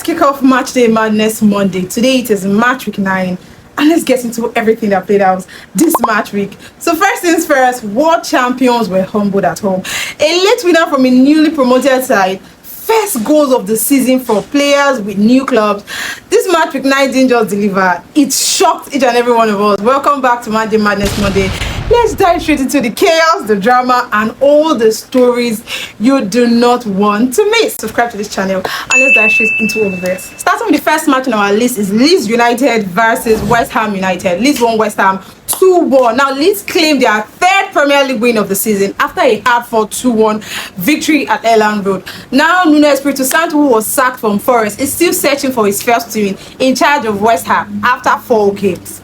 kick off Matchday Madness Monday. Today it is match week 9, and let's get into everything that played out this match week. So first things first, world champions were humbled at home. A late winner from a newly promoted side. First goals of the season for players with new clubs. This match week 9 didn't just deliver, it shocked each and every one of us. Welcome back to Matchday Madness Monday. Let's dive straight into the chaos, the drama, and all the stories you do not want to miss. Subscribe to this channel and let's dive straight into all of this. Starting with the first match on our list is Leeds United versus West Ham United. Leeds won West Ham 2-1. Now Leeds claimed their third Premier League win of the season after a hard-fought 2-1 victory at Elland Road. Now Nuno Espirito Santo, who was sacked from Forest, is still searching for his first win in charge of West Ham after 4 games.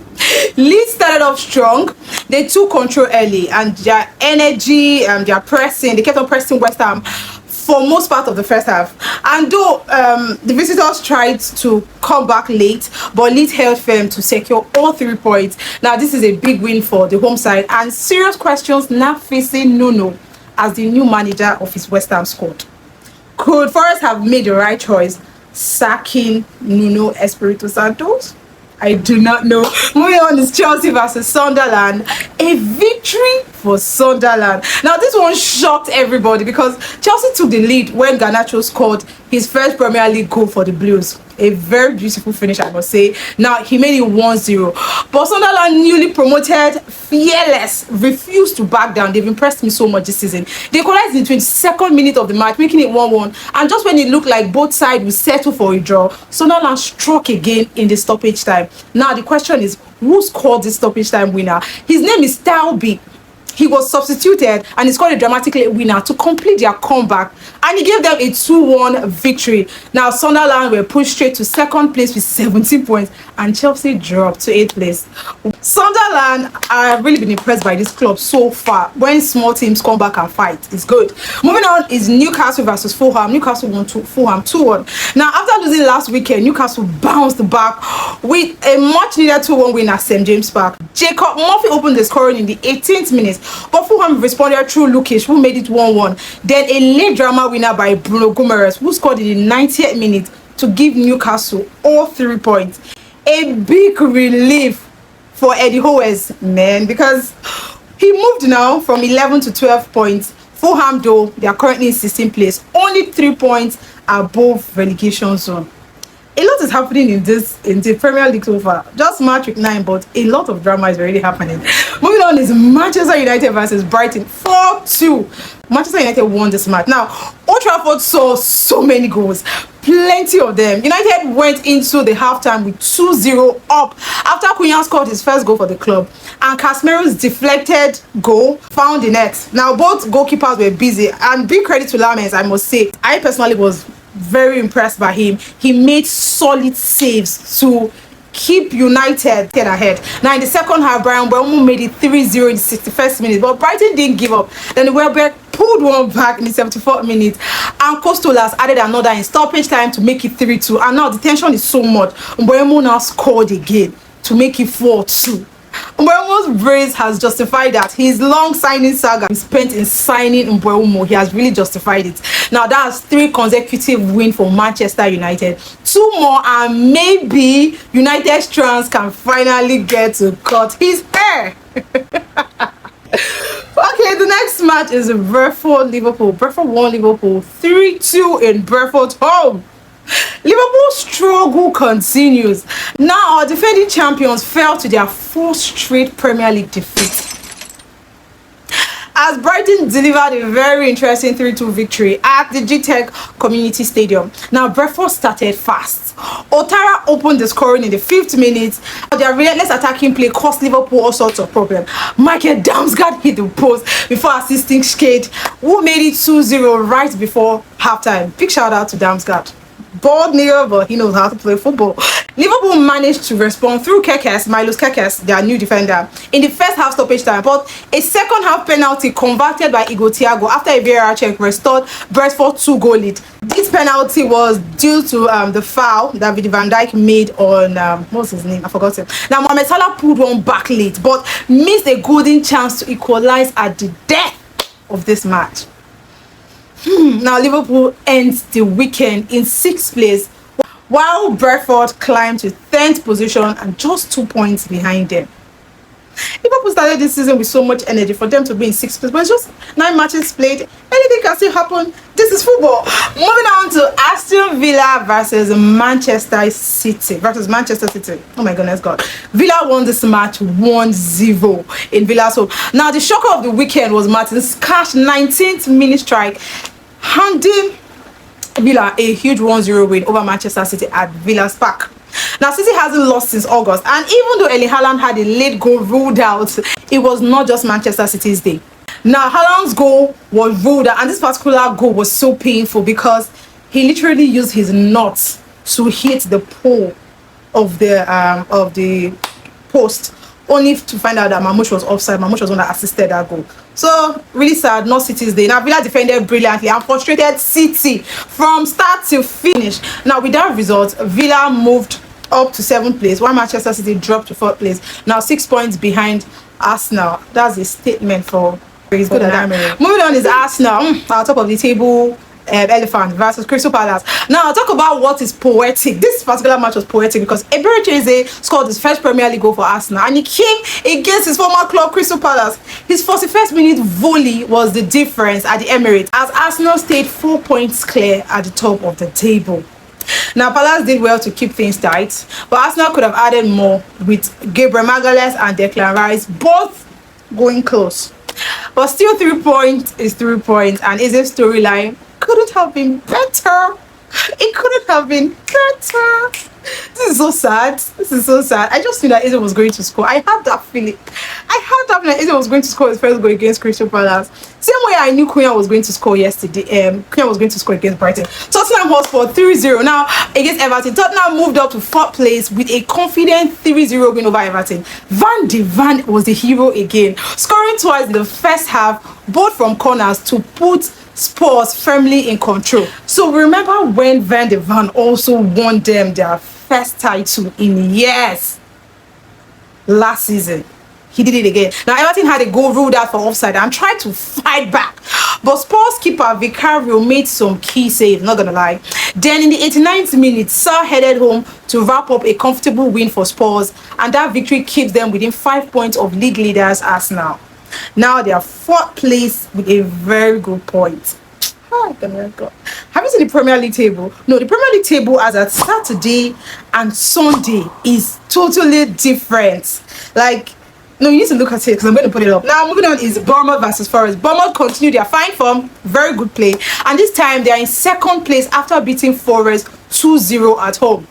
Leeds started off strong. They took control early, and their energy, their pressing, they kept on pressing West Ham for most part of the first half. And though the visitors tried to come back late, but Leeds held firm to secure all 3 points. Now this is a big win for the home side, and serious questions now facing Nuno as the new manager of his West Ham squad. Could Forest have made the right choice sacking Nuno Espirito Santos? I do not know. Moving on is Chelsea versus Sunderland. A victory for Sunderland. Now this one shocked everybody because Chelsea took the lead when Garnacho scored his first Premier League goal for the Blues. A very beautiful finish, I must say. Now he made it 1-0. But Sunderland, newly promoted, fearless, refused to back down. They've impressed me so much this season. They equalized in the 22nd minute of the match, making it 1-1. And just when it looked like both sides would settle for a draw, Sunderland struck again in the stoppage time. Now the question is, who scored this stoppage time winner? His name is Talbi. He was substituted and he scored a dramatic late winner to complete their comeback, and he gave them a 2-1 victory. Now Sunderland were pushed straight to second place with 17 points, and Chelsea dropped to 8th place. Sunderland, I've really been impressed by this club so far. When small teams come back and fight, it's good. Moving on is Newcastle versus Fulham. Newcastle won Fulham 2-1. Now after losing last weekend, Newcastle bounced back with a much needed 2-1 win at St James Park. Jacob Murphy opened the scoring in the 18th minute, but Fulham responded through Lukish, who made it 1-1. Then a late drama winner by Bruno Guimaraes, who scored in the 90th minute to give Newcastle all 3 points. A big relief for Eddie Howe's men, because he moved now from 11 to 12 points. Fulham, though, they are currently in 16th place, only 3 points above relegation zone. A lot is happening in the Premier League so far. Just match week 9, but a lot of drama is already happening. Moving on is Manchester United versus Brighton 4-2. Manchester United won this match. Now Old Trafford saw so many goals, plenty of them. United went into the halftime with 2-0 up after Cunha scored his first goal for the club, and Casemiro's deflected goal found the net. Now both goalkeepers were busy, and big credit to Lamens, I must say. I personally was very impressed by him. He made solid saves to keep United ahead. Now in the second half, Bryan Mbeumo made it 3-0 in the 61st minute, but Brighton didn't give up. Then Welbeck pulled one back in the 74th minute, and Costolas added another in stoppage time to make it 3-2. And now the tension is so much. Mbeumo now scored again to make it 4-2. Mbeumo's brace has justified that. His long signing saga he spent in signing Mbeumo, he has really justified it. Now that's 3 consecutive wins for Manchester United. 2 more and maybe United's trans can finally get to cut his hair. Okay, the next match is Brentford Liverpool. Brentford won Liverpool 3-2 in Brentford's home. Liverpool's struggle continues. Now our defending champions fell to their 4th straight Premier League defeat, as Brighton delivered a very interesting 3-2 victory at the GTEC Community Stadium. Now Brentford started fast. Ouattara opened the scoring in the 5th minute. Their relentless attacking play cost Liverpool all sorts of problems. Michael Damsgaard hit the post before assisting Schade, who made it 2-0 right before halftime. Big shout out to Damsgaard. Bald nigger, but he knows how to play football. Liverpool managed to respond through Milos Kekes, their new defender, in the first half stoppage time, but a second half penalty converted by Igor Thiago after a VAR check restored Brentford's 2-goal lead. This penalty was due to the foul that Van Dijk made on what's his name? I forgot him. Now Mohamed Salah pulled one back late, but missed a golden chance to equalize at the death of this match. Now Liverpool ends the weekend in 6th place while Brentford climbed to 10th position and just 2 points behind them. Liverpool started this season with so much energy. For them to be in 6th place, but it's just 9 matches played. Anything can still happen. This is football. Moving on to Aston Villa versus Manchester City. Oh my goodness God. Villa won this match 1-0 in Villa's home. Now the shocker of the weekend was Martin Cash 19th minute strike, handing Villa a huge 1-0 win over Manchester City at Villa's Park. Now, City hasn't lost since August, and even though Erling Haaland had a late goal ruled out, it was not just Manchester City's day. Now, Haaland's goal was ruled out, and this particular goal was so painful because he literally used his nuts to hit the pole of the post, only to find out that Mamouche was offside. Mamouche was the one that assisted that goal. So, really sad, not City's day. Now, Villa defended brilliantly and frustrated City from start to finish. Now, with that result, Villa moved up to 7th place, while Manchester City dropped to 4th place. Now 6 points behind Arsenal. That's a statement for he's good at that. Moving on is Arsenal, our top of the table elephant versus Crystal Palace. Now I'll talk about what is poetic. This particular match was poetic because Eberechi scored his first Premier League goal for Arsenal, and he came against his former club Crystal Palace. His 41st minute volley was the difference at the Emirates, as Arsenal stayed 4 points clear at the top of the table. Now, Palace did well to keep things tight, but Arsenal could have added more with Gabriel Magalhaes and Declan Rice both going close. But still, 3 points is 3 points, and Isidor's storyline couldn't have been better. It couldn't have been better. This is so sad. This is so sad. I just knew that Isidor was going to score. I had that feeling. That Isidor was going to score his first goal against Crystal Palace. Same way I knew Cunha was going to score yesterday. Cunha was going to score against Brighton. Tottenham Hotspur 3-0. Now against Everton, Tottenham moved up to 4th place with a confident 3-0 win over Everton. Van de Ven was the hero again, scoring twice in the first half, both from corners, to put Spurs firmly in control. So remember when Van de Ven also won them their first title in years last season? He did it again. Now Everton had a goal ruled out for offside and tried to fight back, but Spurs keeper Vicario made some key saves, not gonna lie. Then in the 89th minute, Salah headed home to wrap up a comfortable win for Spurs, and that victory keeps them within 5 points of league leaders Arsenal. Now they are 4th place with a very good point. Oh my God. Have you seen the Premier League table? No, the Premier League table as at Saturday and Sunday is totally different. Like, no, you need to look at it because I'm going to put it up. Now, moving on is Bournemouth versus Forest. Bournemouth continue their fine form, very good play, and this time they are in 2nd place after beating Forest 2-0 at home.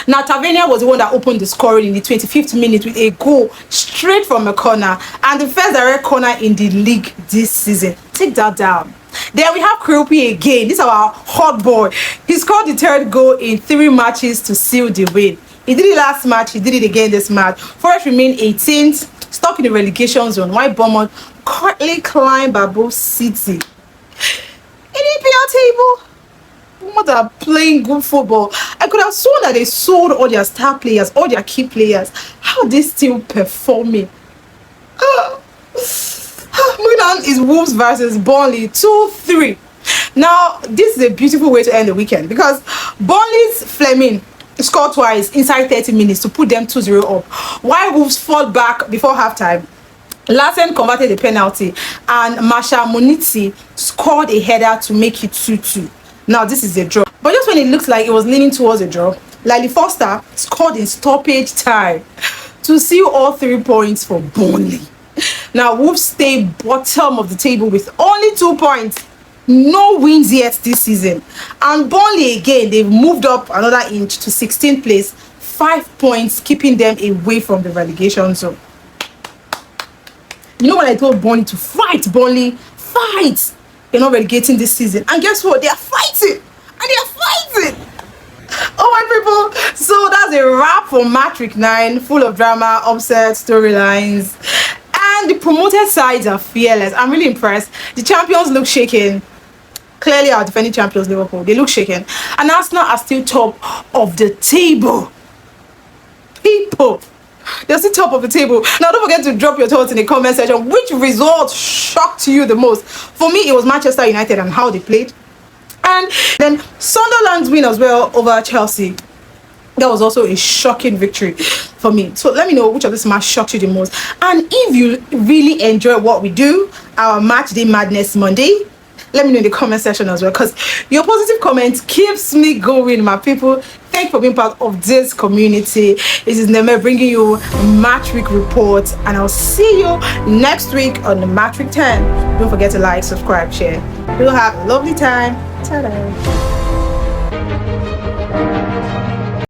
Now, Tavernier was the one that opened the scoring in the 25th minute with a goal straight from a corner, and the first direct corner in the league this season. Take that down. Then we have Kropi again. This is our hot boy. He scored the 3rd goal in 3 matches to seal the win. He did it last match, he did it again this match. Forest remain 18th, stuck in the relegation zone, while Bournemouth currently climb above City. In the EPL table, Bournemouth are playing good football. I could have sworn that they sold all their star players, all their key players. How are they still performing? Moving on is Wolves versus Burnley 2-3. Now, this is a beautiful way to end the weekend because Burnley's Fleming scored twice inside 30 minutes to put them 2-0 up, while Wolves fought back before halftime. Larsen converted a penalty, and Masha Moniti scored a header to make it 2-2. Now this is a draw, but just when it looks like it was leaning towards a draw, Lily Foster scored in stoppage time to seal all 3 points for Burnley. Now Wolves stay bottom of the table with only 2 points. No wins yet this season, and Burnley again, they've moved up another inch to 16th place, 5 points, keeping them away from the relegation zone. You know when I told Burnley to fight, Burnley, fight! They're not relegating this season, and guess what? They are fighting, and they are fighting. Oh my people, so that's a wrap for Match Week 9, full of drama, upset storylines, and the promoted sides are fearless. I'm really impressed. The champions look shaken. Clearly our defending champions Liverpool, they look shaken, and Arsenal are still top of the table. People, they're still top of the table. Now don't forget to drop your thoughts in the comment section. Which result shocked you the most? For me, it was Manchester United and how they played. And then Sunderland's win as well over Chelsea. That was also a shocking victory for me. So let me know which of this match shocked you the most. And if you really enjoy what we do, our Matchday Madness Monday, let me know in the comment section as well, because your positive comments keeps me going, my people. Thank you for being part of this community. This is Neme bringing you Match Week Report, and I'll see you next week on the Match Week 10. Don't forget to like, subscribe, share. We'll have a lovely time. Ta-da.